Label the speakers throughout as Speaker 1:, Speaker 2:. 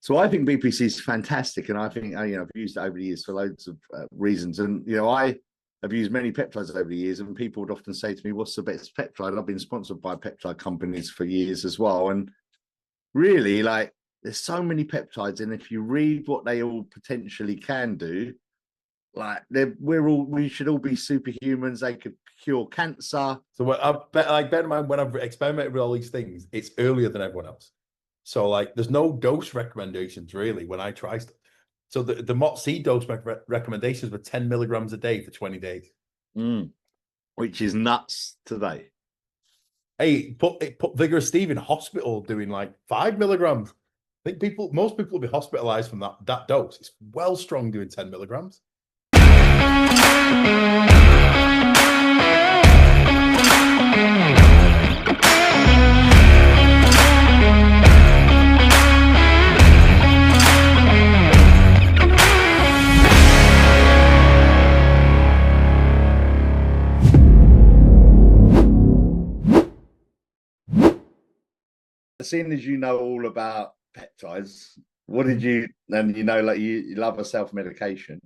Speaker 1: So I think BPC is fantastic, and I think I've used it over the years for loads of reasons. And I have used many peptides over the years, and people would often say to me, "What's the best peptide?" I've been sponsored by peptide companies for years as well, and really, like, there's so many peptides, and if you read what they all potentially can do, like we should all be superhumans. They could cure cancer.
Speaker 2: So I bet, bear in mind, when I've experimented with all these things, it's earlier than everyone else. So like, there's no dose recommendations really when I try stuff. So the MOTS-c dose recommendations were 10 milligrams a day for 20 days.
Speaker 1: Which is nuts today.
Speaker 2: Hey, put Vigorous Steve in hospital doing like 5 milligrams. I think most people will be hospitalized from that dose. It's well strong doing 10 milligrams.
Speaker 1: Seeing as you know all about peptides, what did you, and like you love a self-medication,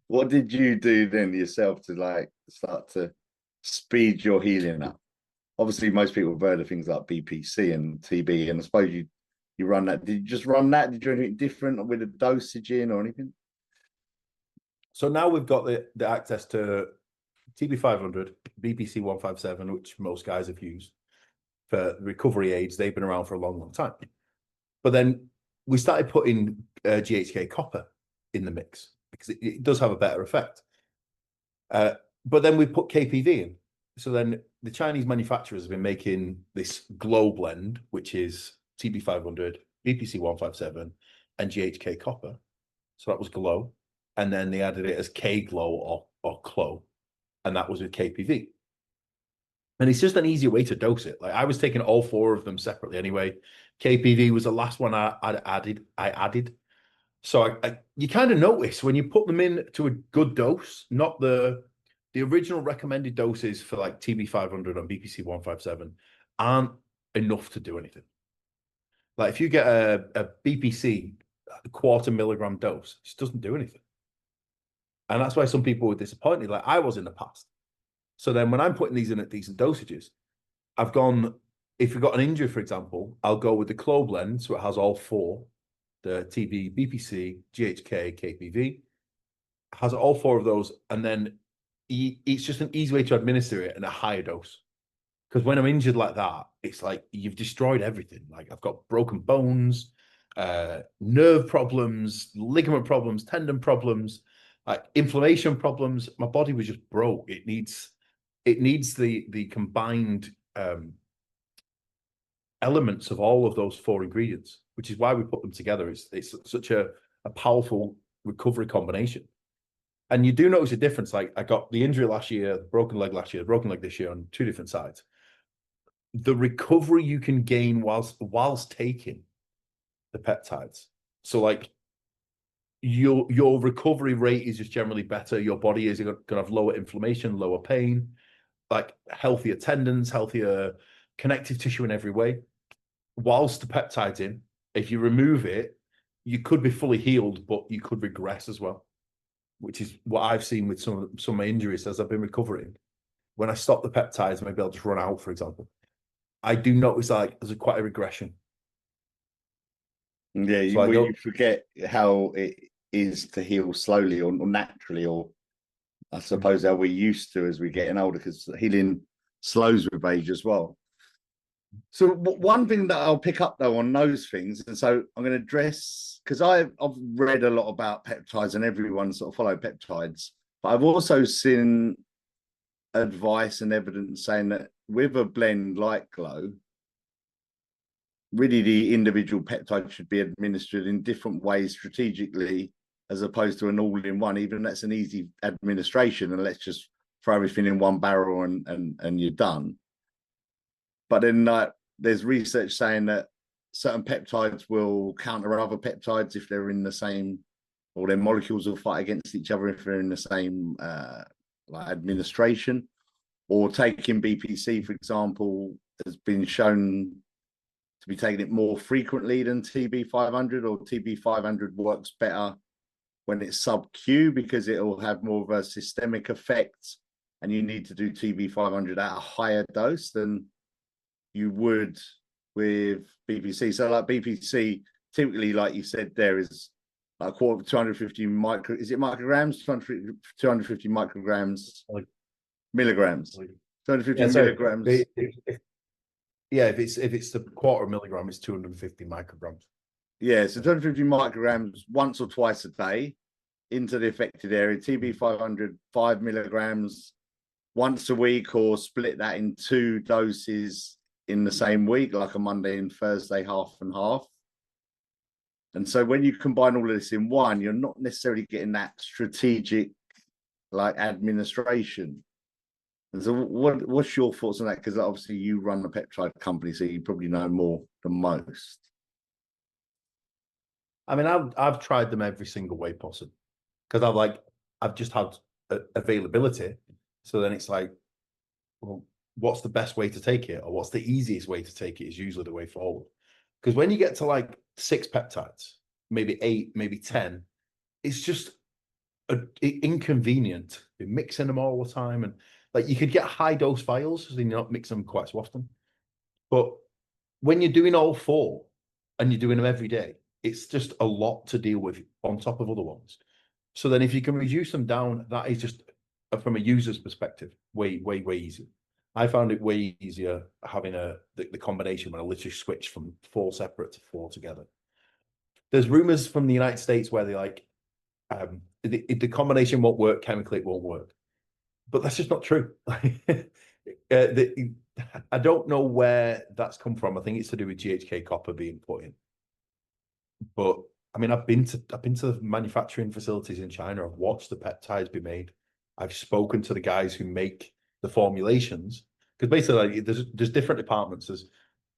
Speaker 1: what did you do then yourself to like start to speed your healing up? Obviously, most people have heard of things like BPC and TB, and I suppose you run that. Did you just run that? Did you do anything different with the dosage in or anything?
Speaker 2: So now we've got the access to TB 500, BPC 157, which most guys have used for recovery aids. They've been around for a long, long time. But then we started putting GHK-copper in the mix because it does have a better effect. But then we put KPV in. So then the Chinese manufacturers have been making this glow blend, which is TB 500, BPC 157, and GHK-copper. So that was glow. And then they added it as K-glow or clo, and that was with KPV. And it's just an easier way to dose it. Like, I was taking all 4 of them separately anyway. KPV was the last one I added. So you kind of notice when you put them in to a good dose, not the original recommended doses for like TB 500 and BPC 157 aren't enough to do anything. Like if you get a BPC a 1/4 milligram dose, it just doesn't do anything. And that's why some people were disappointed, like I was in the past. So then when I'm putting these in at decent dosages, I've gone, if you've got an injury, for example, I'll go with the Clo blend. So it has all 4, the TB, BPC, GHK, KPV, has all 4 of those. And then it's just an easy way to administer it in a higher dose. Because when I'm injured like that, it's like you've destroyed everything. Like I've got broken bones, nerve problems, ligament problems, tendon problems, like inflammation problems. My body was just broke. It needs the combined elements of all of those 4 ingredients, which is why we put them together. It's such a powerful recovery combination. And you do notice a difference. Like I got the injury last year, the broken leg last year, the broken leg this year on 2 different sides. The recovery you can gain whilst taking the peptides. So like your recovery rate is just generally better. Your body is going to have lower inflammation, lower pain, like healthier tendons, healthier connective tissue in every way. Whilst the peptide's in, if you remove it, you could be fully healed, but you could regress as well, which is what I've seen with some of my injuries as I've been recovering. When I stop the peptides, maybe I'll just run out, for example. I do notice like there's quite a regression.
Speaker 1: Yeah, you forget how it is to heal slowly or naturally, or I suppose how we're used to as we're getting older, because healing slows with age as well. So one thing that I'll pick up though on those things, and so I'm going to address, because I've read a lot about peptides and everyone sort of follow peptides, but I've also seen advice and evidence saying that with a blend like Glow, really the individual peptide should be administered in different ways strategically, as opposed to an all-in-one. Even that's an easy administration, and let's just throw everything in one barrel and you're done. But then there's research saying that certain peptides will counter other peptides if they're in the same, or their molecules will fight against each other if they're in the same like administration. Or taking BPC, for example, has been shown to be taking it more frequently than TB500, or TB500 works better when it's sub-Q because it'll have more of a systemic effect, and you need to do TB500 at a higher dose than you would with BPC. So like BPC, typically, like you said, there is a quarter of 250 is it micrograms? 250 micrograms, milligrams. 250 milligrams.
Speaker 2: If it's the quarter milligram, it's 250 micrograms.
Speaker 1: Yeah, so 250 micrograms once or twice a day into the affected area. TB500, 5 milligrams once a week, or split that in 2 doses in the same week, like a Monday and Thursday, half and half. And so when you combine all of this in one, you're not necessarily getting that strategic like administration. And so what's your thoughts on that? Because obviously you run a peptide company, so you probably know more than most.
Speaker 2: I mean, I've tried them every single way possible, because I've just had availability. So then it's like, well, what's the best way to take it, or what's the easiest way to take it is usually the way forward. Because when you get to like 6 peptides, maybe 8, maybe 10, it's just inconvenient. You're mixing them all the time, and like you could get high dose vials, so you're not mixing them quite so often. But when you're doing all 4 and you're doing them every day, it's just a lot to deal with on top of other ones. So then if you can reduce them down, that is just, from a user's perspective, way easier. I found it way easier having the combination when I literally switched from 4 separate to 4 together. There's rumors from the United States where they like, the combination won't work chemically, it won't work. But that's just not true. I don't know where that's come from. I think it's to do with GHK copper being put in. But I mean, I've been to the manufacturing facilities in China. I've watched the peptides be made. I've spoken to the guys who make the formulations, because basically like, there's different departments. There's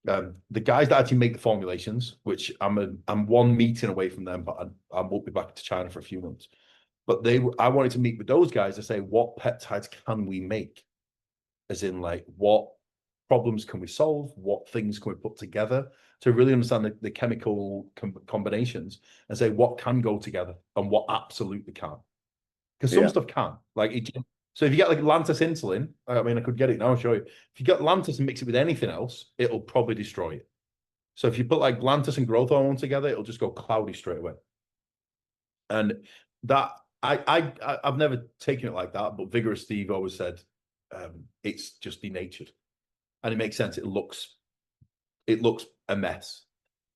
Speaker 2: the guys that actually make the formulations, which I'm 1 meeting away from them, but I won't be back to China for a few months. But I wanted to meet with those guys to say, what peptides can we make? As in, like, what problems can we solve? What things can we put together to really understand the chemical combinations, and say what can go together and what absolutely can't. Because some stuff can. So if you get like Lantus insulin, I mean, I could get it now, I'll show you. If you get Lantus and mix it with anything else, it'll probably destroy it. So if you put like Lantus and growth hormone together, it'll just go cloudy straight away. And that I've never taken it like that, but Vigorous Steve always said it's just denatured, and it makes sense. It looks a mess.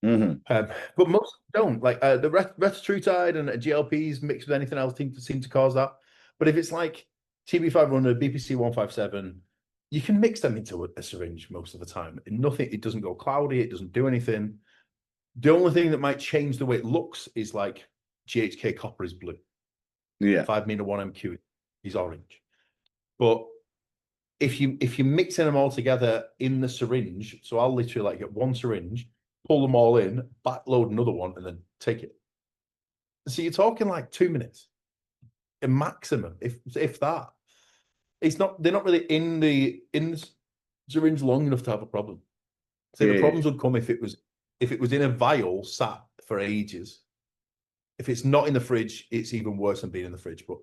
Speaker 1: Mm-hmm.
Speaker 2: But most don't. Like the retatrutide and GLPs mixed with anything else seem to cause that. But if it's like TB500, BPC-157, you can mix them into a syringe most of the time. It doesn't go cloudy. It doesn't do anything. The only thing that might change the way it looks is like GHK copper is blue.
Speaker 1: Yeah.
Speaker 2: 5-1-MQ is orange. But if you're mixing them all together in the syringe, so I'll literally like get 1 syringe, pull them all in, backload another one, and then take it. So you're talking like 2 minutes, a maximum, if that. They're not really in the syringe long enough to have a problem. So the problems would come if it was in a vial sat for ages. If it's not in the fridge, it's even worse than being in the fridge. But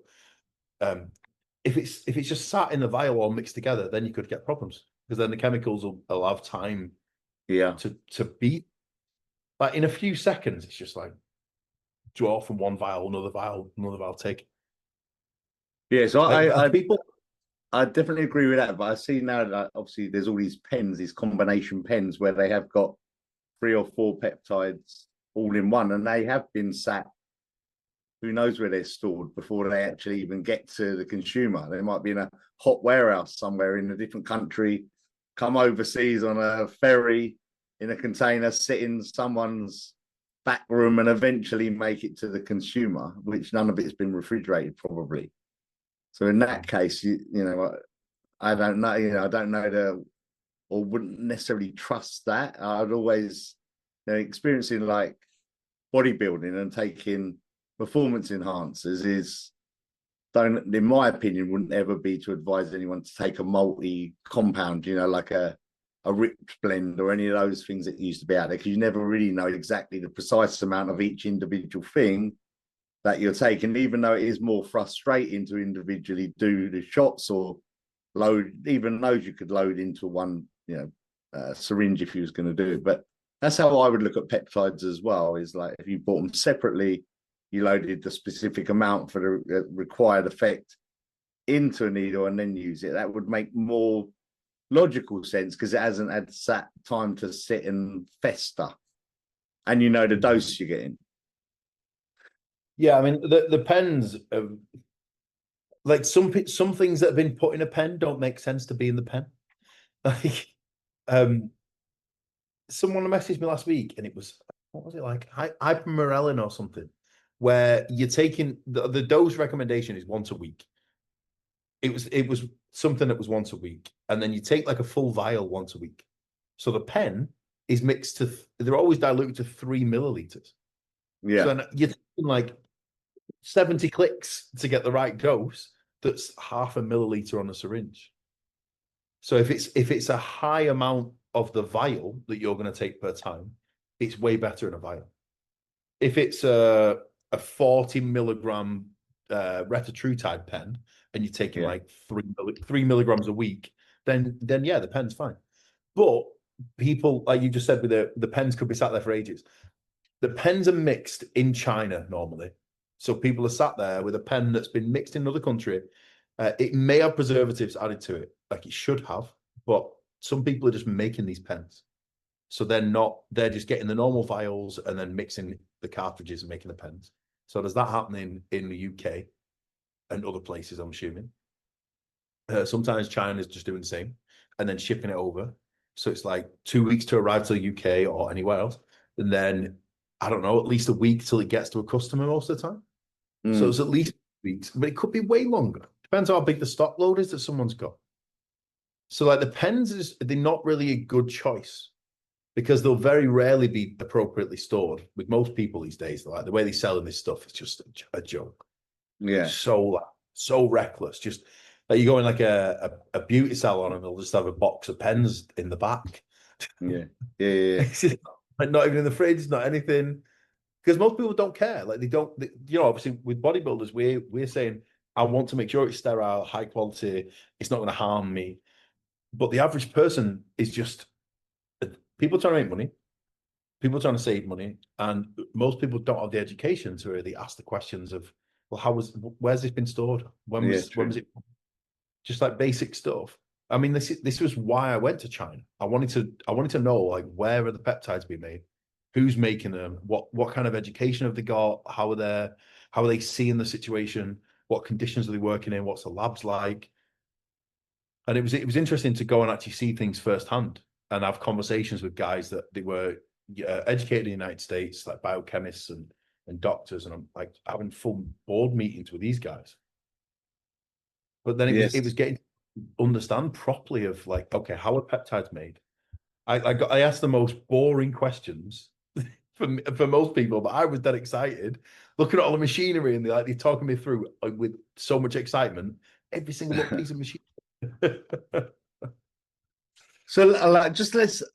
Speaker 2: if it's just sat in the vial all mixed together, then you could get problems, because then the chemicals will have time to be like in a few seconds. It's just like draw from one vial, another vial, take.
Speaker 1: Yeah, so I definitely agree with that. But I see now that obviously there's all these pens, these combination pens, where they have got 3 or 4 peptides all in one, and they have been sat, who knows where they're stored before they actually even get to the consumer. They might be in a hot warehouse somewhere in a different country, come overseas on a ferry in a container, sit in someone's back room, and eventually make it to the consumer, which none of it's been refrigerated probably. So in that case, you know, I don't know, I don't know or wouldn't necessarily trust that. I'd always, experiencing like bodybuilding and taking performance enhancers in my opinion, wouldn't ever be to advise anyone to take a multi-compound, like a a ripped blend or any of those things that used to be out there, because you never really know exactly the precise amount of each individual thing that you're taking, even though it is more frustrating to individually do the shots or load. Even those you could load into one, syringe if you was going to do it. But that's how I would look at peptides as well, is like if you bought them separately, you loaded the specific amount for the required effect into a needle and then use it. That would make more logical sense, because it hasn't had time to sit and fester, and you know the dose you're getting.
Speaker 2: Yeah, I mean the pens, like some things that have been put in a pen don't make sense to be in the pen. Like, someone messaged me last week, and it was, what was it, like hypermorelin or something, where you're taking the dose recommendation is once a week. It was something that was once a week, and then you take like a full vial once a week. So the pen is mixed to, they're always diluted to 3 milliliters.
Speaker 1: Yeah.
Speaker 2: So you're taking like 70 clicks to get the right dose. That's half a milliliter on a syringe. So if it's a high amount of the vial that you're going to take per time, it's way better in a vial. If it's a 40 milligram retatrutide pen, and you're taking like 3 milligrams a week, then yeah, the pen's fine. But people, like you just said, with the pens could be sat there for ages. The pens are mixed in China normally. So people are sat there with a pen that's been mixed in another country. It may have preservatives added to it, like it should have, but some people are just making these pens. So they're just getting the normal vials and then mixing the cartridges and making the pens. So does that happen in the UK and other places, I'm assuming? Sometimes China's just doing the same and then shipping it over. So it's like 2 weeks to arrive to the UK or anywhere else. And then, I don't know, at least a week till it gets to a customer most of the time. So it's at least weeks, but it could be way longer. Depends how big the stock load is that someone's got. So like the pens, they're not really a good choice, because they'll very rarely be appropriately stored. With most people these days, like the way they sell this stuff is just a joke.
Speaker 1: Yeah.
Speaker 2: So reckless. Just like you go in like a beauty salon and they'll just have a box of pens in the back.
Speaker 1: Yeah.
Speaker 2: Like not even in the fridge, not anything. Because most people don't care. Like obviously with bodybuilders, we're saying, I want to make sure it's sterile, high quality, it's not going to harm me. But the average person is just people trying to make money, people trying to save money, and most people don't have the education to really ask the questions of, well, where's this been stored? When was it? Just like basic stuff. I mean, this was why I went to China. I wanted to know, like, where are the peptides being made? Who's making them? What kind of education have they got? How are they seeing the situation? What conditions are they working in? What's the labs like? And it was interesting to go and actually see things firsthand and have conversations with guys that they were educated in the United States, like biochemists and doctors, and I'm like having full board meetings with these guys. But then it was getting to understand properly of like, okay, how are peptides made? I asked the most boring questions for most people, but I was dead excited looking at all the machinery, and they're talking me through with so much excitement every single little piece of machine.
Speaker 1: So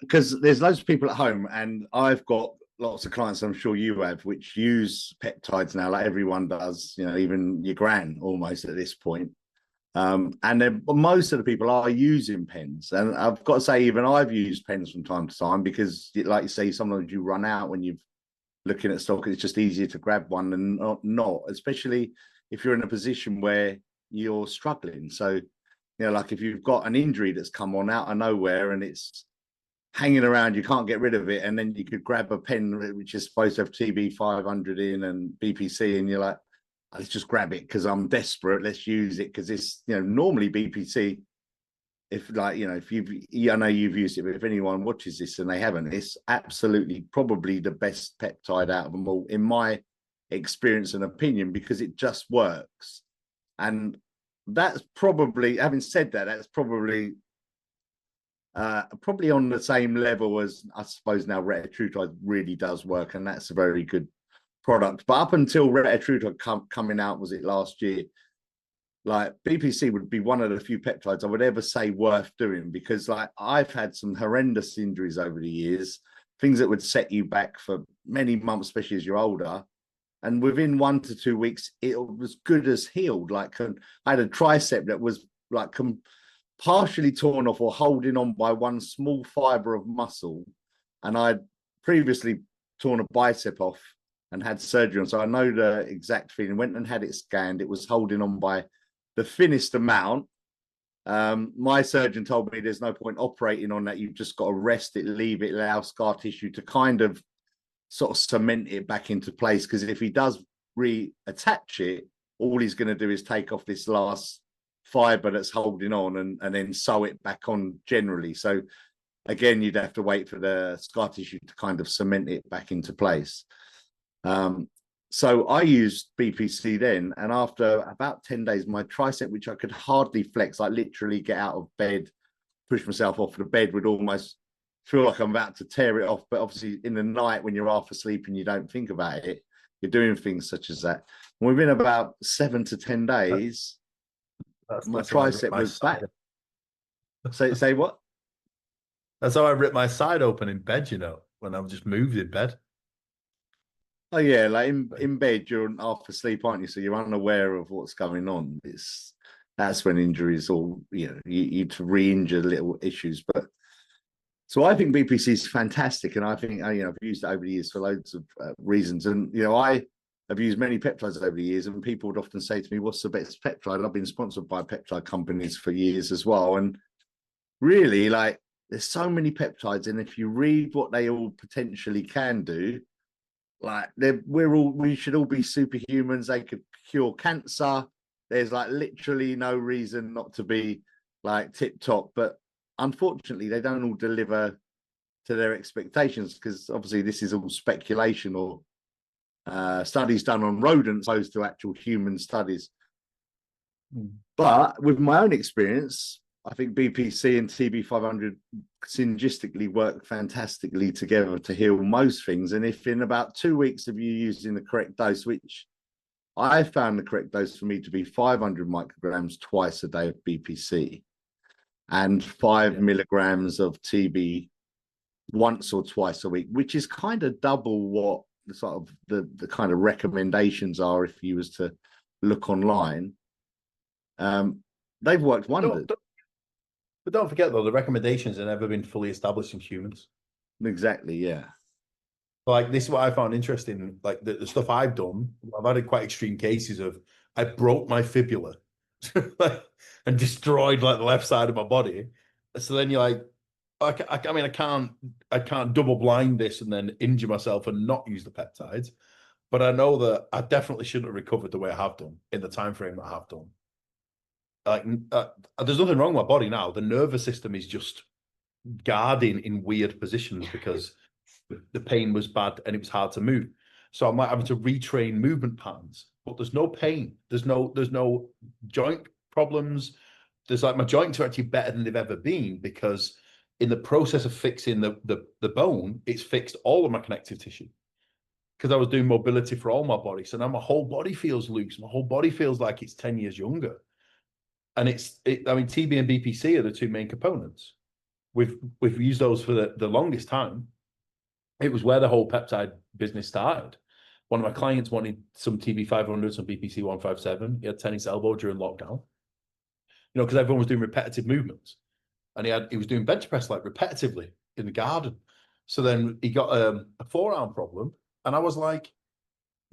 Speaker 1: because there's loads of people at home, and I've got lots of clients, I'm sure you have, which use peptides now, like everyone does, even your gran almost at this point. And then most of the people are using pens, and I've got to say, even I've used pens from time to time, because like you say, sometimes you run out when you're looking at stock. It's just easier to grab one than not, especially if you're in a position where you're struggling. So like if you've got an injury that's come on out of nowhere and it's hanging around, you can't get rid of it, and then you could grab a pen which is supposed to have TB 500 in and BPC, and you're like, let's just grab it because I'm desperate. Let's use it because it's normally BPC. If I know you've used it, but if anyone watches this and they haven't, it's absolutely probably the best peptide out of them all, in my experience and opinion, because it just works. And that's probably, having said that, that's probably on the same level as, I suppose, now retatrutide really does work, and that's a very good product. But up until retatrutide coming out, was it last year, like BPC would be one of the few peptides I would ever say worth doing, because like I've had some horrendous injuries over the years, things that would set you back for many months, especially as you're older. And within 1 to 2 weeks, it was good as healed. Like I had a tricep that was like partially torn off or holding on by one small fiber of muscle. And I'd previously torn a bicep off and had surgery on. So I know the exact feeling. Went and had it scanned. It was holding on by the thinnest amount. My surgeon told me there's no point operating on that. You've just got to rest it, leave it, allow scar tissue to kind of sort of cement it back into place. Because if he does reattach it, all he's going to do is take off this last fiber that's holding on and then sew it back on generally. So again, you'd have to wait for the scar tissue to kind of cement it back into place. So I used BPC then, and after about 10 days, my tricep, which I could hardly flex, like literally get out of bed, push myself off the bed, would almost feel like I'm about to tear it off. But obviously in the night when you're half asleep and you don't think about it, you're doing things such as that. And within about 7 to 10 days, my tricep was back. Say what?
Speaker 2: That's how I ripped my side open in bed, you know, when I just moved in bed.
Speaker 1: Oh yeah, like in bed you're half asleep, aren't you? So you're unaware of what's going on. That's when injuries, or you re-injure little issues. But so I think BPC is fantastic, and I think I've used it over the years for loads of reasons. And I have used many peptides over the years, and people would often say to me, "What's the best peptide?" I've been sponsored by peptide companies for years as well, and really, like, there's so many peptides, and if you read what they all potentially can do, like we should all be superhumans. They could cure cancer. There's like literally no reason not to be like tip top, but unfortunately they don't all deliver to their expectations, because obviously this is all speculation or studies done on rodents opposed to actual human studies. But with my own experience, I think BPC and TB500 synergistically work fantastically together to heal most things. And if in about 2 weeks of you using the correct dose, which I found the correct dose for me to be 500 micrograms twice a day of BPC and 5 milligrams of TB once or twice a week, which is kind of double what the sort of the kind of recommendations are if you was to look online. They've worked wonders.
Speaker 2: But don't forget, though, the recommendations have never been fully established in humans.
Speaker 1: Exactly, yeah.
Speaker 2: Like, this is what I found interesting. Like, the stuff I've done, I've had quite extreme cases of I broke my fibula and destroyed like the left side of my body. So then you're like, I mean, I can't double blind this and then injure myself and not use the peptides. But I know that I definitely shouldn't have recovered the way I have done in the time frame that I have done. Like, there's nothing wrong with my body now. The nervous system is just guarding in weird positions because the pain was bad and it was hard to move. So I'm like having to retrain movement patterns, but there's no pain. There's no joint problems. There's like, my joints are actually better than they've ever been, because in the process of fixing the bone, it's fixed all of my connective tissue, because I was doing mobility for all my body. So now my whole body feels loose. My whole body feels like it's 10 years younger. And I mean, TB and BPC are the two main components. We've used those for the longest time. It was where the whole peptide business started. One of my clients wanted some TB500, some BPC 157. He had tennis elbow during lockdown. Because everyone was doing repetitive movements, and he was doing bench press like repetitively in the garden. So then he got a forearm problem, and I was like,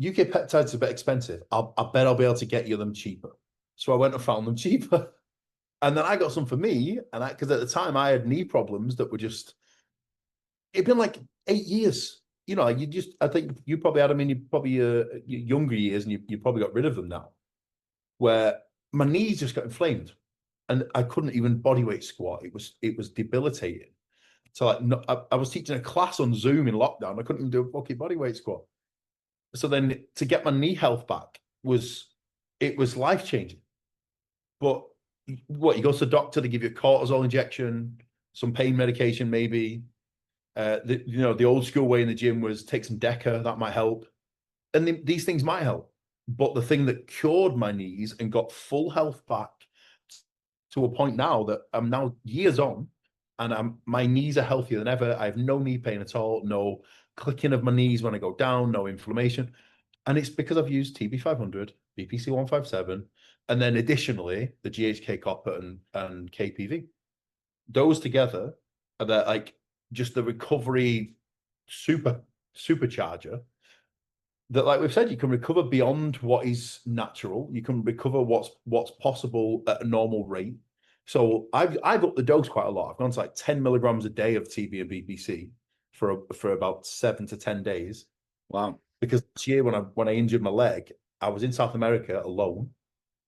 Speaker 2: UK peptides are a bit expensive. I bet I'll be able to get you them cheaper. So I went and found them cheaper. And then I got some for me. And because at the time I had knee problems that were it'd been like 8 years. I think you probably had them in your younger years, and you probably got rid of them now, where my knees just got inflamed and I couldn't even bodyweight squat. It was debilitating. So I was teaching a class on Zoom in lockdown. I couldn't even do a fucking bodyweight squat. So then to get my knee health back was life-changing. But what, you go to the doctor, they give you a cortisol injection, some pain medication maybe. The old school way in the gym was take some Deca, that might help. And these things might help. But the thing that cured my knees and got full health back to a point now that I'm now years on, and my knees are healthier than ever. I have no knee pain at all, no clicking of my knees when I go down, no inflammation. And it's because I've used TB500, BPC 157, and then additionally the GHK-Cu and KPV. Those together are like just the recovery supercharger that, like we've said, you can recover beyond what is natural. You can recover what's possible at a normal rate. So I've upped the dose quite a lot. I've gone to like 10 milligrams a day of TB and BPC for about 7 to 10 days.
Speaker 1: Wow.
Speaker 2: Because this year when I injured my leg, I was in South America alone,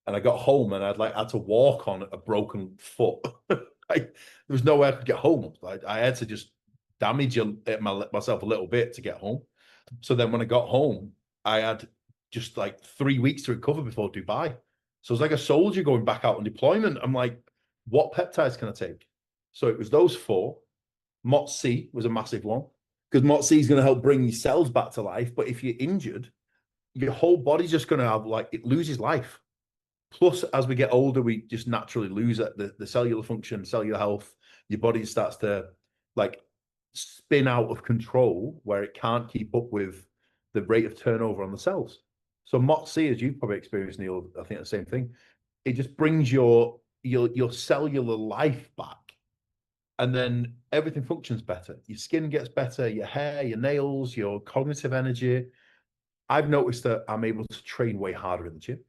Speaker 2: and I got home and I had to walk on a broken foot. There was no way I could get home. I had to just damage myself a little bit to get home. So then when I got home, I had just like 3 weeks to recover before Dubai. So it's like a soldier going back out on deployment. I'm like, what peptides can I take? So it was those 4. MOTS-c was a massive one, because MOTS-c is going to help bring your cells back to life. But if you're injured, your whole body's just going to have, like, it loses life. Plus, as we get older, we just naturally lose the cellular function, cellular health. Your body starts to, like, spin out of control where it can't keep up with the rate of turnover on the cells. So MOTS-c, as you've probably experienced, Neale, I think the same thing. It just brings your cellular life back, and then everything functions better. Your skin gets better, your hair, your nails, your cognitive energy. I've noticed that I'm able to train way harder in the gym,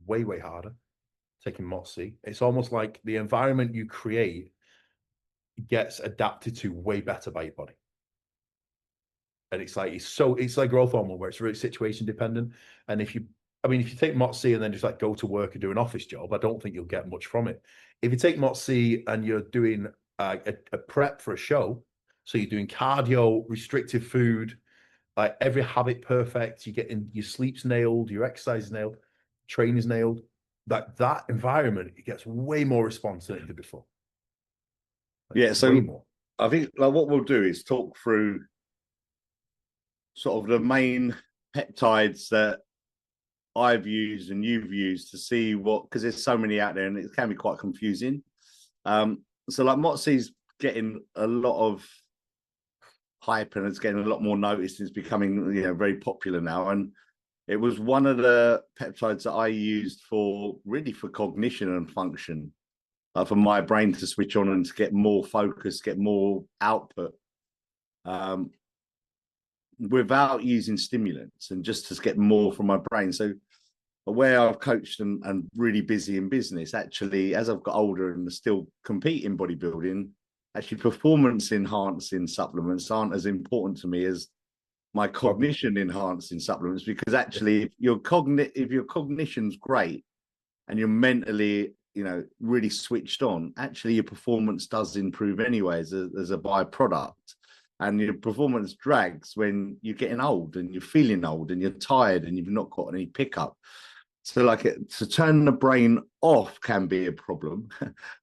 Speaker 2: way harder, taking MOTS-c. It's almost like the environment you create gets adapted to way better by your body. And it's like growth hormone, where it's really situation dependent. And if you take MOTS-c and then just like go to work and do an office job, I don't think you'll get much from it. If you take MOTS-c and you're doing a prep for a show, so you're doing cardio, restrictive food, like every habit perfect, you're getting your sleep's nailed, your exercise is nailed, training's nailed, that environment, it gets way more response than it did before.
Speaker 1: Like, yeah, so way more. I think like what we'll do is talk through sort of the main peptides that I've used and you've used to see because there's so many out there and it can be quite confusing. So like MOTS-c's getting a lot of hype and it's getting a lot more noticed. It's becoming very popular now, and it was one of the peptides that I used for cognition and function, for my brain to switch on and to get more focus, get more output, without using stimulants, and just to get more from my brain. So where I've coached and really busy in business, actually, as I've got older and still compete in bodybuilding, actually performance enhancing supplements aren't as important to me as my cognition enhancing supplements, because actually if your cognition's great and you're mentally really switched on, actually your performance does improve anyway as a byproduct. And your performance drags when you're getting old and you're feeling old and you're tired and you've not got any pickup. So to turn the brain off can be a problem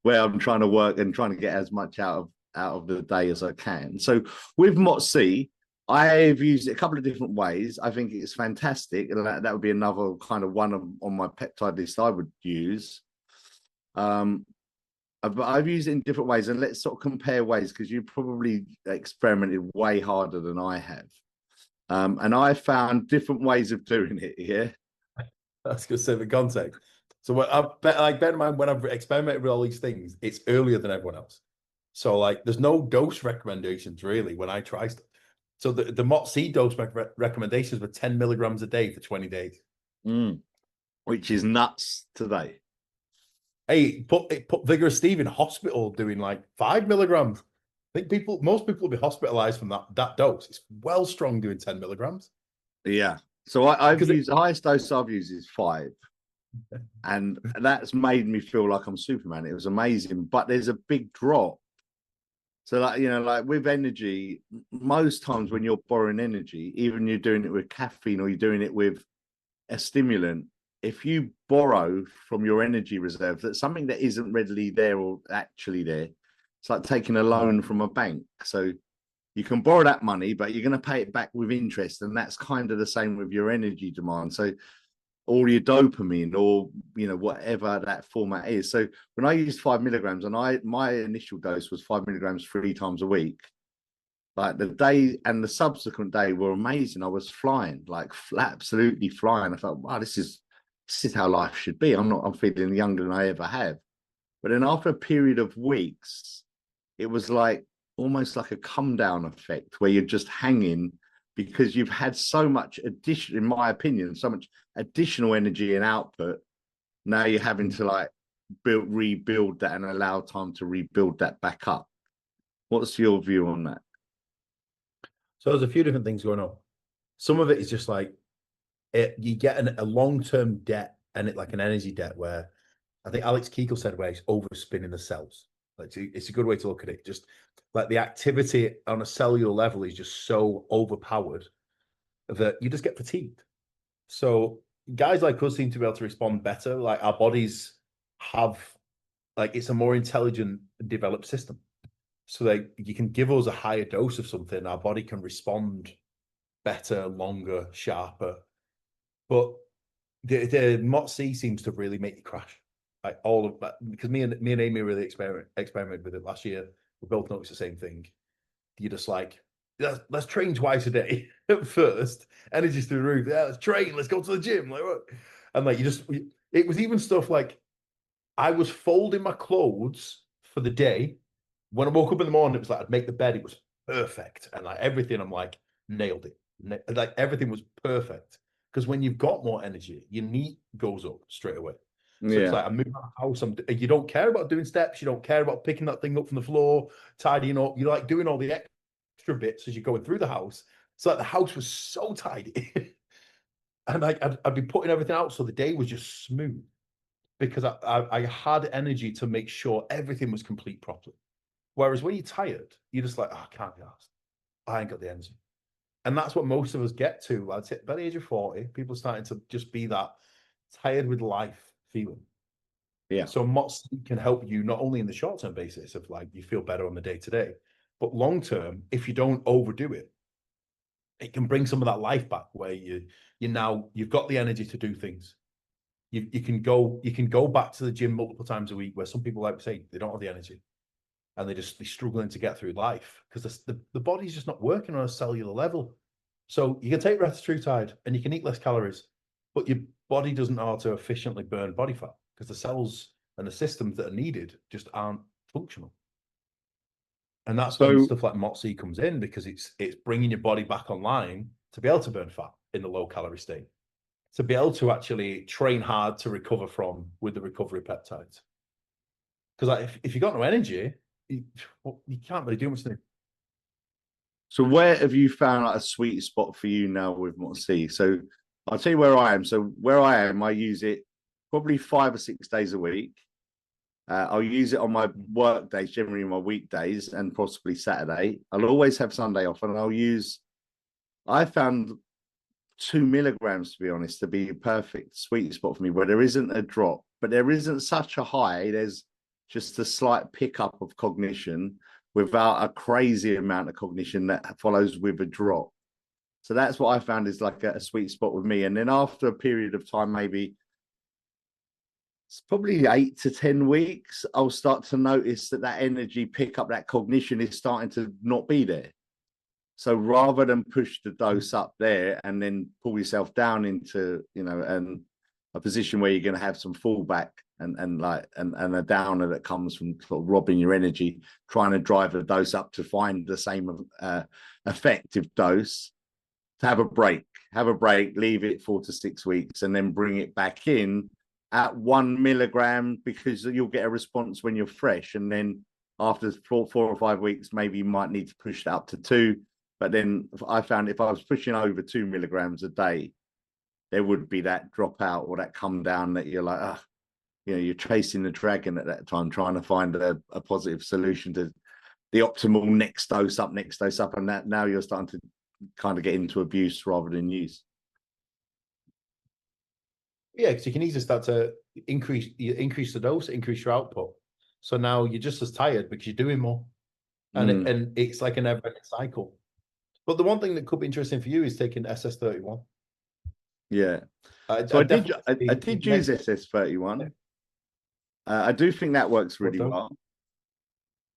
Speaker 1: where I'm trying to work and trying to get as much out of the day as I can. So with MOTS-c, I've used it a couple of different ways. I think it's fantastic. And that would be another kind of one on my peptide list I would use. But I've used it in different ways, and let's sort of compare ways, because you probably experimented way harder than I have. And I found different ways of doing it here.
Speaker 2: That's good to say the context. So bear in mind, when I've experimented with all these things, it's earlier than everyone else. So like there's no dose recommendations really when I try stuff. So the MOTS-c dose recommendations were 10 milligrams a day for 20 days.
Speaker 1: Which is nuts today.
Speaker 2: Hey, put Vigorous Steve in hospital doing like 5 milligrams. I think most people will be hospitalized from that dose. It's well strong doing 10 milligrams.
Speaker 1: Yeah. So I've used the highest dose I've used is 5. And that's made me feel like I'm Superman. It was amazing. But there's a big drop. So like with energy, most times when you're borrowing energy, even you're doing it with caffeine or you're doing it with a stimulant, if you borrow from your energy reserve, that's something that isn't readily there or actually there. It's like taking a loan from a bank. So you can borrow that money, but you're going to pay it back with interest. And that's kind of the same with your energy demand. So or your dopamine, or whatever that format is. So when I used 5 milligrams, and my initial dose was 5 milligrams 3 times a week, like the day and the subsequent day were amazing. I was flying, like absolutely flying. I thought, wow, this is how life should be. I'm feeling younger than I ever have. But then after a period of weeks, it was like almost like a come down effect where you're just hanging because you've had so much addition, in my opinion, so much additional energy and output. Now you're having to like rebuild that and allow time to rebuild that back up. What's your view on that?
Speaker 2: So there's a few different things going on. Some of it is just like you get a long-term debt and it like an energy debt where I think Alex Keegle said where he's overspinning the cells. Like it's a good way to look at it. Just like the activity on a cellular level is just so overpowered that you just get fatigued. So guys like us seem to be able to respond better. Like our bodies have, like it's a more intelligent, developed system. So that you can give us a higher dose of something, our body can respond better, longer, sharper. But the MOTS-c seems to really make you crash. Like all of that, because me and Amy really experimented with it last year. We both noticed the same thing. You're just like, let's train twice a day at first. Energy's through the roof. Yeah, let's train. Let's go to the gym. Like what? And like it was even stuff like I was folding my clothes for the day. When I woke up in the morning, it was like I'd make the bed. It was perfect, and like everything, I'm like nailed it. Like everything was perfect. Because when you've got more energy, your knee goes up straight away. So it's like I move out of the house. You don't care about doing steps. You don't care about picking that thing up from the floor, tidying up. You like doing all the extra bits as you're going through the house. So like the house was so tidy, and like I'd be putting everything out, so the day was just smooth because I had energy to make sure everything was complete properly. Whereas when you're tired, you're just like, oh, I can't be asked. I ain't got the energy. And that's what most of us get to. I'd say by the age of 40, people are starting to just be that tired with life feeling.
Speaker 1: Yeah.
Speaker 2: So MOTS-c can help you not only in the short-term basis of like you feel better on the day-to-day, but long-term, if you don't overdo it, it can bring some of that life back where you've got the energy to do things. You can go back to the gym multiple times a week where some people like to say they don't have the energy. And they're struggling to get through life because the body's just not working on a cellular level. So you can take retatrutide and you can eat less calories, but your body doesn't know how to efficiently burn body fat because the cells and the systems that are needed just aren't functional. And that's when stuff like MOTS-c comes in because it's bringing your body back online to be able to burn fat in the low calorie state, to be able to actually train hard to recover from with the recovery peptides. Because like, if you've got no energy, you can't really do much new.
Speaker 1: So where have you found like a sweet spot for you now with MOTS-c? So I'll tell you where I am. So where I am, I use it probably 5 or 6 days a week. I'll use it on my work days, generally my weekdays, and possibly Saturday. I'll always have Sunday off, and I found 2 milligrams, to be honest, to be a perfect sweet spot for me, where there isn't a drop, but there isn't such a high. There's just a slight pickup of cognition without a crazy amount of cognition that follows with a drop. So that's what I found is like a sweet spot with me. And then after a period of time, maybe it's probably 8 to 10 weeks, I'll start to notice that energy pickup, that cognition is starting to not be there. So rather than push the dose up there and then pull yourself down into, and a position where you're going to have some fallback and a downer that comes from sort of robbing your energy, trying to drive the dose up to find the same effective dose, to have a break, leave it 4 to 6 weeks, and then bring it back in at 1 milligram, because you'll get a response when you're fresh. And then after 4 or 5 weeks, maybe you might need to push that up to 2. But then I found if I was pushing over 2 milligrams a day, there would be that drop out or that come down that you're like, you're chasing the dragon at that time, trying to find a positive solution to the optimal next dose up. And that now you're starting to kind of get into abuse rather than use.
Speaker 2: Yeah, because you can easily start to increase the dose, increase your output. So now you're just as tired because you're doing more. And it's like a never-ending cycle. But the one thing that could be interesting for you is taking SS31.
Speaker 1: Yeah. So I did
Speaker 2: definitely
Speaker 1: I did use SS31. I do think that works really well.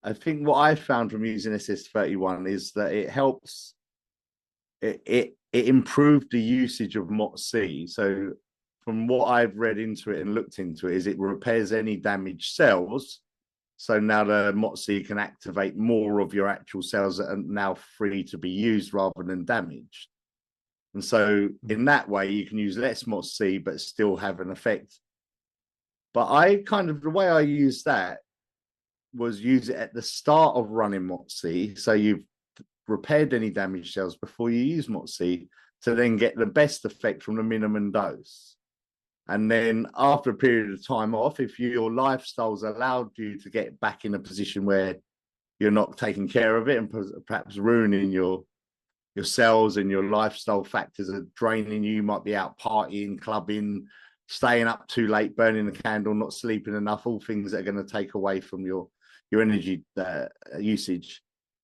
Speaker 1: I think what I found from using SS31 is that it helps. It improved the usage of MOTS-c. So from what I've read into it and looked into it, is it repairs any damaged cells. So now the MOTS-c can activate more of your actual cells that are now free to be used rather than damaged. And so in that way, you can use less MOTS-c, but still have an effect. But the way I use that was use it at the start of running MOTS-c. So you've repaired any damaged cells before you use MOTS-c to then get the best effect from the minimum dose. And then after a period of time off, if your lifestyle's allowed you to get back in a position where you're not taking care of it and perhaps ruining your cells, and your lifestyle factors are draining you might be out partying, clubbing, staying up too late, burning the candle, not sleeping enough, all things that are going to take away from your energy usage,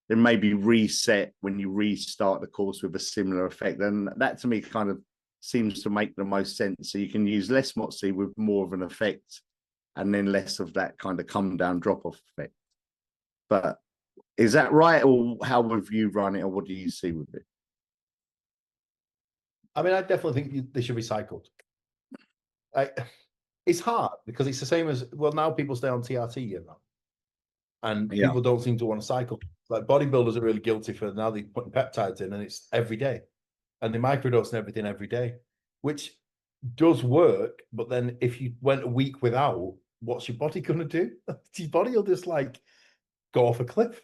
Speaker 1: then maybe reset when you restart the course with a similar effect. And that to me kind of seems to make the most sense. So you can use less MOTS-c with more of an effect, and then less of that kind of come down drop off effect. But is that right, or how have you run it, or what do you see with it?
Speaker 2: I mean, I definitely think they should be cycled. It's hard because it's the same as, well, now people stay on TRT, you know, and people don't seem to want to cycle. Like bodybuilders are really guilty for now they're putting peptides in, and it's every day, and they microdose and everything every day, which does work. But then if you went a week without, what's your body going to do? Your body will just like go off a cliff.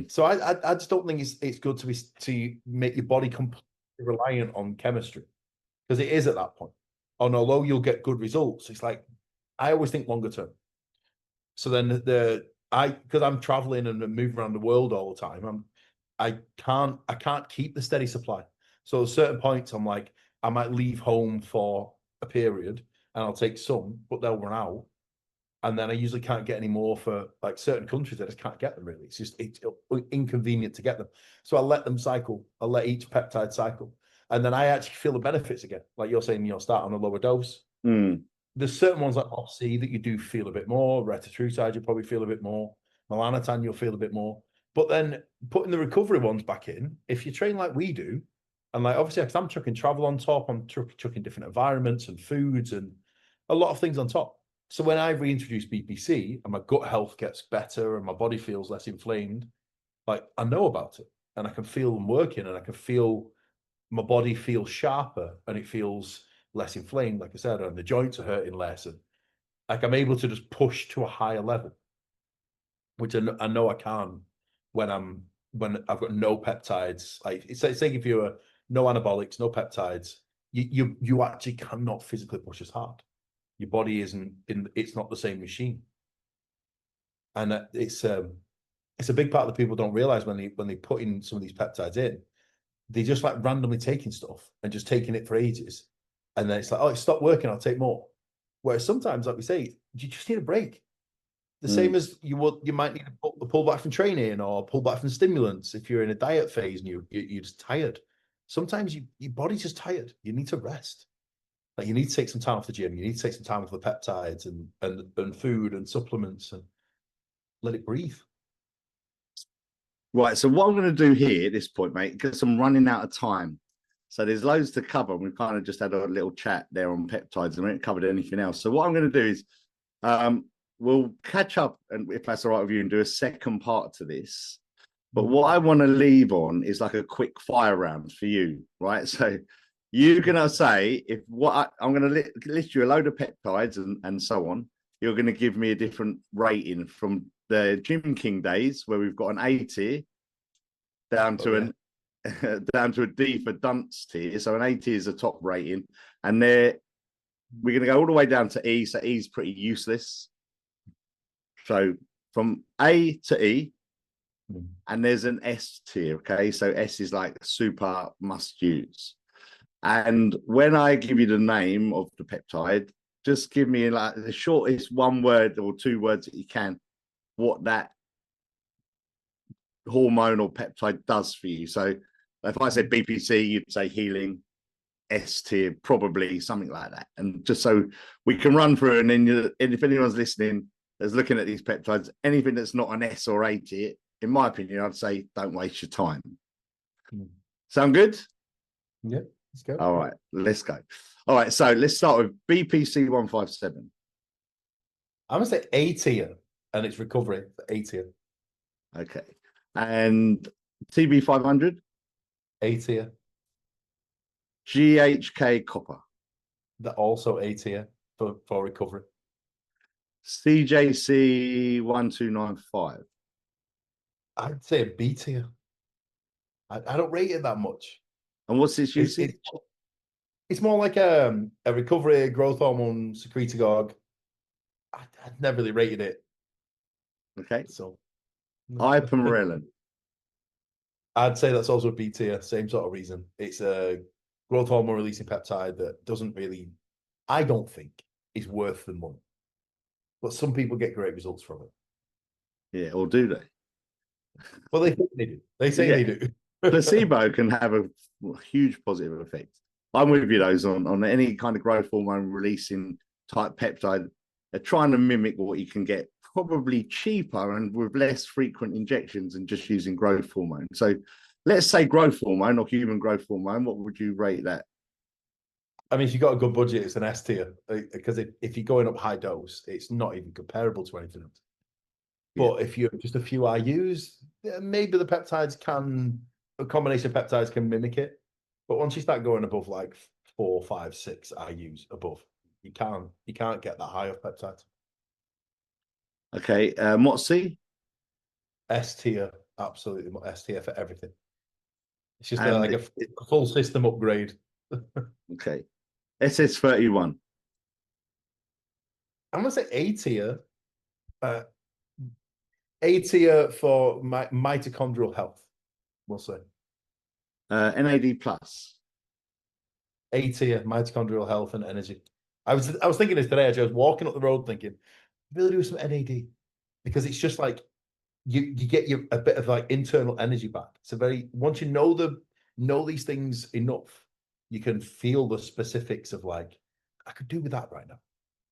Speaker 2: So I just don't think it's good to make your body completely reliant on chemistry, because it is at that point. And although you'll get good results, it's like, I always think longer term. So then because I'm traveling and moving around the world all the time, I can't keep the steady supply. So at certain points, I'm like, I might leave home for a period and I'll take some, but they'll run out. And then I usually can't get any more for like certain countries. I just can't get them really. It's inconvenient to get them. So I let them cycle. I let each peptide cycle. And then I actually feel the benefits again. Like you're saying, you'll start on a lower dose. There's certain ones like MOTS-c that you do feel a bit more. Retatrutide, you'll probably feel a bit more. Melanotan, you'll feel a bit more. But then putting the recovery ones back in, if you train like we do, and like obviously, because I'm chucking travel on top, I'm chucking different environments and foods and a lot of things on top. So when I reintroduce BPC and my gut health gets better and my body feels less inflamed, like I know about it and I can feel them working, and I can feel my body feels sharper and it feels less inflamed, like I said, and the joints are hurting less. And like I'm able to just push to a higher level, which I know I can when I've got no peptides. Like it's like if you're no anabolics, no peptides, you actually cannot physically push as hard. Your body it's not the same machine. And it's a big part of the people don't realize when they put in some of these peptides in, they just like randomly taking stuff and just taking it for ages. And then it's like, oh, it stopped working, I'll take more. Whereas sometimes, like we say, you just need a break. The same as you might need to pull back from training or pull back from stimulants if you're in a diet phase and you're just tired. Sometimes your body's just tired. You need to rest. Like you need to take some time off the gym. You need to take some time off the peptides and food and supplements and let it breathe.
Speaker 1: Right. So what I'm going to do here at this point, mate, because I'm running out of time. So there's loads to cover. We've kind of just had a little chat there on peptides, and we haven't covered anything else. So what I'm going to do is we'll catch up, and if that's all right with you, and do a second part to this. But what I want to leave on is like a quick fire round for you, right? So you're going to say, I'm going to list you a load of peptides and so on. You're going to give me a different rating from the Gym King days, where we've got an A tier down to down to a D for dunce tier. So an A tier is a top rating, and we're going to go all the way down to E. So E is pretty useless. So from A to E, and there's an S tier. Okay, so S is like super must use. And when I give you the name of the peptide, just give me like the shortest one word or two words that you can, what that hormonal peptide does for you. So if I said BPC, you'd say healing. S tier, probably something like that. And just so we can run through, and then and if anyone's listening that's looking at these peptides, anything that's not an S or A tier, in my opinion, I'd say don't waste your time. Sound good?
Speaker 2: Yeah, let's go.
Speaker 1: All right, let's go. All right, so let's start with BPC 157.
Speaker 2: I'm gonna say A tier, and it's recovery for A tier.
Speaker 1: Okay, and TB 500.
Speaker 2: A tier.
Speaker 1: GHK copper.
Speaker 2: That also A tier for recovery.
Speaker 1: CJC 1295.
Speaker 2: I'd say a B tier. I don't rate it that much.
Speaker 1: And what's its usage?
Speaker 2: It's more like a recovery growth hormone secretagogue. I've never really rated it.
Speaker 1: Okay.
Speaker 2: So
Speaker 1: Ipamorelin.
Speaker 2: I'd say that's also a B tier, same sort of reason. It's a growth hormone releasing peptide that doesn't really, I don't think, is worth the money. But some people get great results from it.
Speaker 1: Yeah, or do they?
Speaker 2: Well, they think they do. They say they do.
Speaker 1: Placebo can have a huge positive effect. I'm with you, those on any kind of growth hormone releasing type peptide. They're trying to mimic what you can get probably cheaper and with less frequent injections and just using growth hormone. So let's say growth hormone or human growth hormone. What would you rate that?
Speaker 2: I mean, if you've got a good budget, it's an S tier. Because if you're going up high dose, it's not even comparable to anything else. But if you're just a few IUs, maybe the peptides a combination of peptides can mimic it. But once you start going above like 4, 5, 6 IUs above, you can't get that high of peptides.
Speaker 1: Okay, MOTS-c?
Speaker 2: S tier, absolutely S tier for everything. It's just like a full system upgrade.
Speaker 1: Okay, SS31.
Speaker 2: I'm gonna say A tier. A tier for mitochondrial health. We'll say.
Speaker 1: NAD plus.
Speaker 2: A tier, mitochondrial health and energy. I was thinking this today. I was walking up the road thinking, really do some NAD, because it's just like you get a bit of like internal energy back. It's a very, once you know these things enough, you can feel the specifics of like, I could do with that right now.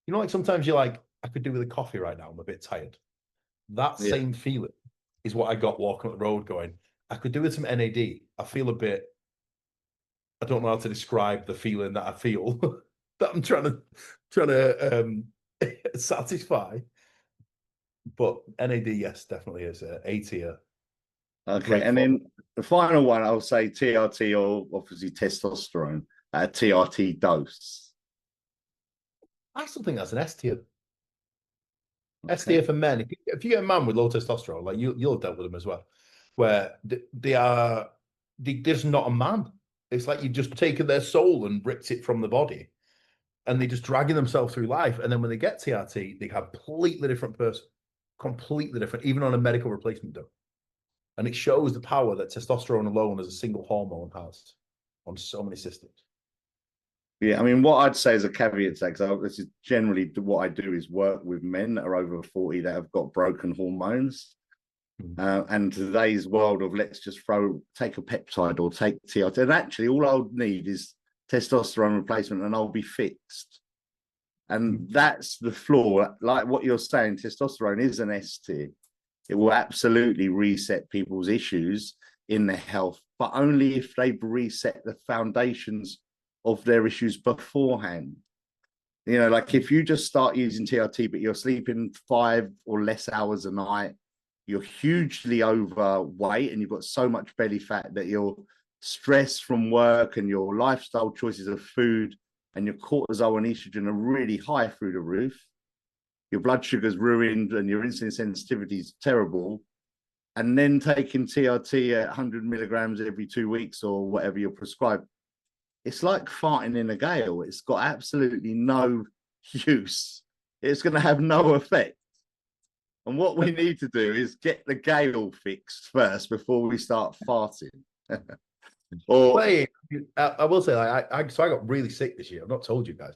Speaker 2: You know, like sometimes you're like, I could do with a coffee right now. I'm a bit tired. That same feeling is what I got walking up the road going, I could do with some NAD. I feel a bit, I don't know how to describe the feeling that I feel that I'm trying to satisfy. But NAD, yes, definitely is A tier.
Speaker 1: Okay, and then the final one, I'll say TRT or obviously testosterone at a TRT dose.
Speaker 2: I still think that's an S tier. Okay. S tier for men. If you get a man with low testosterone, like you'll have dealt with them as well, where they're just not a man. It's like you've just taken their soul and ripped it from the body, and they're just dragging themselves through life. And then when they get TRT, they have a completely different person, completely different, even on a medical replacement dose. And it shows the power that testosterone alone as a single hormone has on so many systems.
Speaker 1: Yeah, I mean, what I'd say as a caveat to that, because this is generally what I do is work with men that are over 40 that have got broken hormones. And today's world of let's just take a peptide or take TRT. And actually, all I'll need is testosterone replacement and I'll be fixed. And that's the flaw. Like what you're saying, testosterone is an S tier. It will absolutely reset people's issues in their health, but only if they've reset the foundations of their issues beforehand. You know, like if you just start using TRT, but you're sleeping 5 or less hours a night, you're hugely overweight and you've got so much belly fat that your stress from work and your lifestyle choices of food and your cortisol and estrogen are really high through the roof. Your blood sugar's ruined and your insulin sensitivity is terrible. And then taking TRT at 100 milligrams every 2 weeks or whatever you're prescribed, it's like farting in a gale. It's got absolutely no use. It's going to have no effect. And what we need to do is get the gale fixed first before we start farting.
Speaker 2: I will say, like, I got really sick this year. I've not told you guys.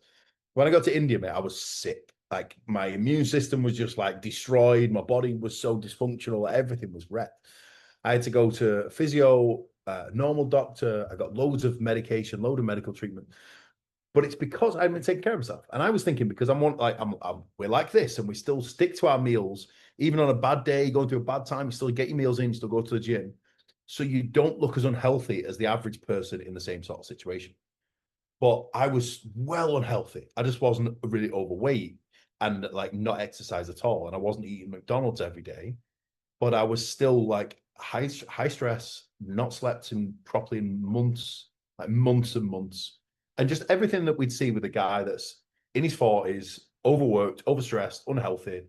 Speaker 2: When I got to India, mate, I was sick. Like my immune system was just like destroyed. My body was so dysfunctional. Everything was wrecked. I had to go to physio a normal doctor. I got loads of medication, load of medical treatment. But it's because I've been taking care of myself. And I was thinking, because we're like this, and we still stick to our meals, even on a bad day, going through a bad time, you still get your meals in, you still go to the gym. So you don't look as unhealthy as the average person in the same sort of situation. But I was well unhealthy. I just wasn't really overweight and like not exercise at all. And I wasn't eating McDonald's every day, but I was still like high stress, not slept in properly in months, like months and months. And just everything that we'd see with a guy that's in his 40s, overworked, overstressed, unhealthy,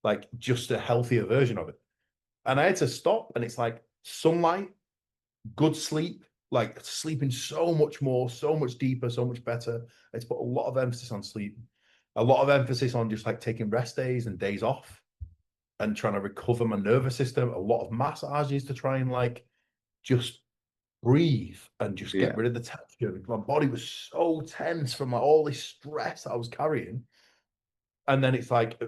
Speaker 2: like just a healthier version of it. And I had to stop. And it's like sunlight, good sleep, like sleeping so much more, so much deeper, so much better. It's put a lot of emphasis on sleep, a lot of emphasis on just like taking rest days and days off and trying to recover my nervous system, a lot of massages to try and like just breathe and just get rid of the tension. My body was so tense from like all this stress I was carrying. And then it's like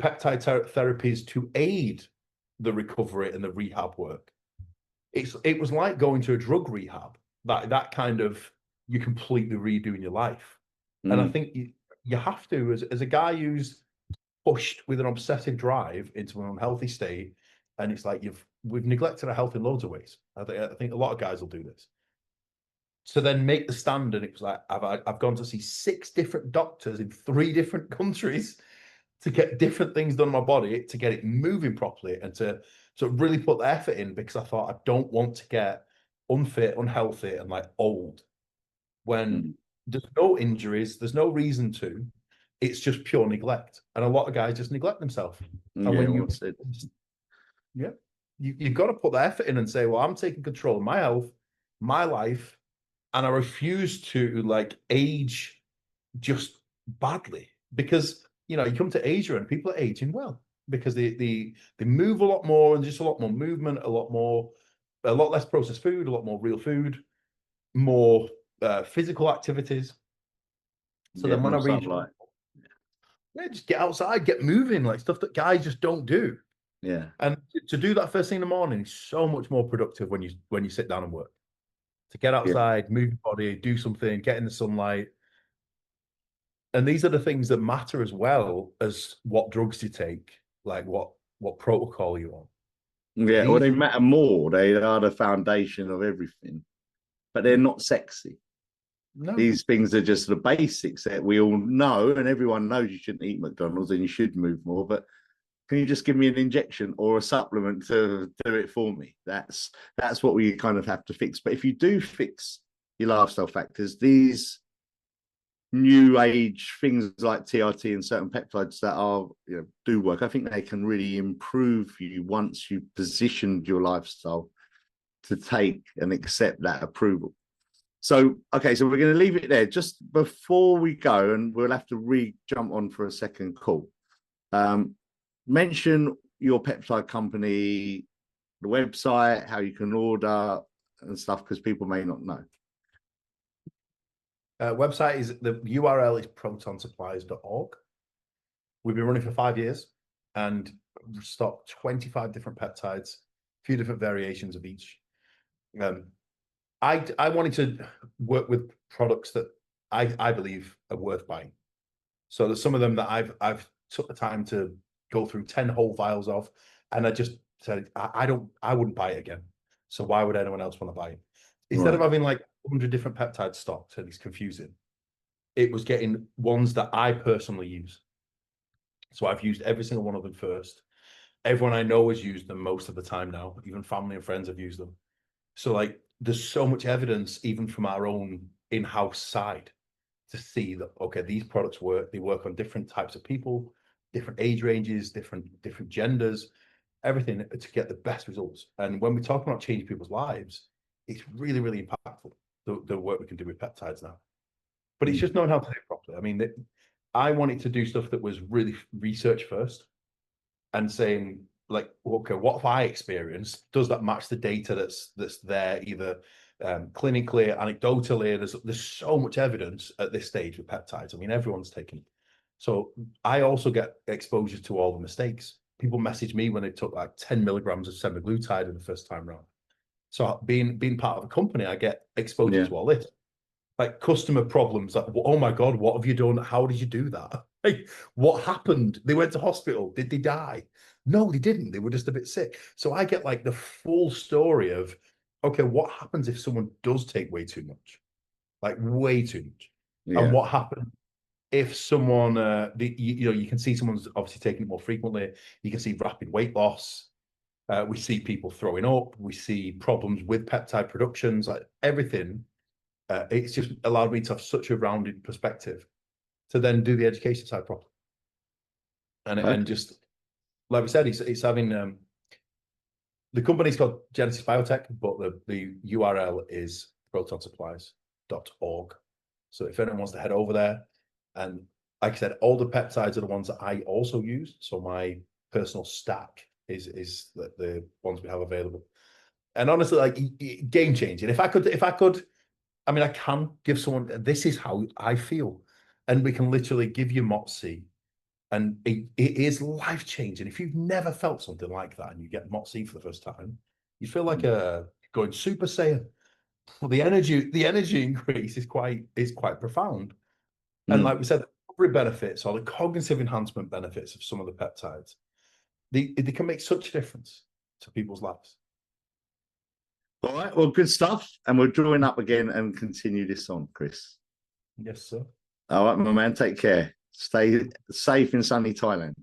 Speaker 2: peptide therapies to aid the recovery and the rehab work. It was like going to a drug rehab, that kind of, you're completely redoing your life. And I think you have to, as a guy who's pushed with an obsessive drive into an unhealthy state, and it's like we've neglected our health in loads of ways. I think a lot of guys will do this. So then make the stand, and it was like I've gone to see 6 different doctors in 3 different countries to get different things done in my body to get it moving properly and to really put the effort in, because I thought I don't want to get unfit, unhealthy, and like old when there's no injuries, there's no reason to. It's just pure neglect, and a lot of guys just neglect themselves. And when you've got to put the effort in and say, well, I'm taking control of my health, my life, and I refuse to like age just badly, because you come to Asia and people are aging well because they move a lot more, and just a lot more movement, a lot less processed food, a lot more real food, more physical activities. So then when I read, just get outside, get moving, like stuff that guys just don't do.
Speaker 1: Yeah.
Speaker 2: And to do that first thing in the morning is so much more productive when you sit down and work. To get outside, move your body, do something, get in the sunlight. And these are the things that matter as well as what drugs you take, like what protocol you're on.
Speaker 1: Yeah, well, they matter more. They are the foundation of everything, but they're not sexy. No. These things are just the basics that we all know, and everyone knows you shouldn't eat McDonald's and you should move more. But can you just give me an injection or a supplement to do it for me? That's what we kind of have to fix. But if you do fix your lifestyle factors, these new age things like TRT and certain peptides that are do work, I think they can really improve you once you positioned your lifestyle to take and accept that approval. So okay, so we're going to leave it there. Just before we go, and we'll have to jump on for a second call, mention your peptide company, the website, how you can order and stuff, because people may not know.
Speaker 2: Website is, the URL is protonsupplies.org. We've been running for 5 years and stocked 25 different peptides, a few different variations of each. I wanted to work with products that I believe are worth buying. So there's some of them that I've took the time to go through 10 whole vials of, and I just said I wouldn't buy it again. So why would anyone else want to buy it? Instead of having like 100 different peptides stocked, and it's confusing, it was getting ones that I personally use. So I've used every single one of them first. Everyone I know has used them most of the time now. Even family and friends have used them. So like there's so much evidence, even from our own in-house side, to see that, okay, these products work. They work on different types of people, different age ranges, different genders, everything, to get the best results. And when we talk about changing people's lives, it's really, really impactful, the work we can do with peptides now. But it's just knowing how to do it properly. I mean, I wanted to do stuff that was really research first, and saying like, okay, what have I experienced? Does that match the data that's there, either clinically, anecdotally? There's so much evidence at this stage with peptides. I mean, everyone's taking it. So I also get exposure to all the mistakes. People message me when they took like 10 milligrams of semaglutide in the first time round. So being part of a company, I get exposure
Speaker 1: Yeah.
Speaker 2: to all this. Like customer problems, like, oh my God, what have you done? How did you do that? Like, what happened? They went to hospital. Did they die? No, they didn't. They were just a bit sick. So I get like the full story of, okay, what happens if someone does take way too much? Like way too much. And
Speaker 1: Yeah.
Speaker 2: what happens if someone, you can see someone's obviously taking it more frequently. You can see rapid weight loss. We see people throwing up. We see problems with peptide productions, like everything. It's just allowed me to have such a rounded perspective to then do the education side properly. And just like we said, it's having the company's called Genesis Biotech, but the URL is protonsupplies.org. So if anyone wants to head over there, and like I said, all the peptides are the ones that I also use. So my personal stack is the ones we have available. And honestly, like game changing. If I could, I mean, I can give someone, this is how I feel. And we can literally give you MOTS-c. And it is life changing. If you've never felt something like that and you get MOTS-c for the first time, you feel like going Super Saiyan. Well, the energy increase is quite profound. And like we said, the recovery benefits or the cognitive enhancement benefits of some of the peptides, they can make such a difference to people's lives.
Speaker 1: All right. Well, good stuff. And we're drawing up again and continue this on, Chris.
Speaker 2: Yes, sir.
Speaker 1: All right, my man. Take care. Stay safe in sunny Thailand.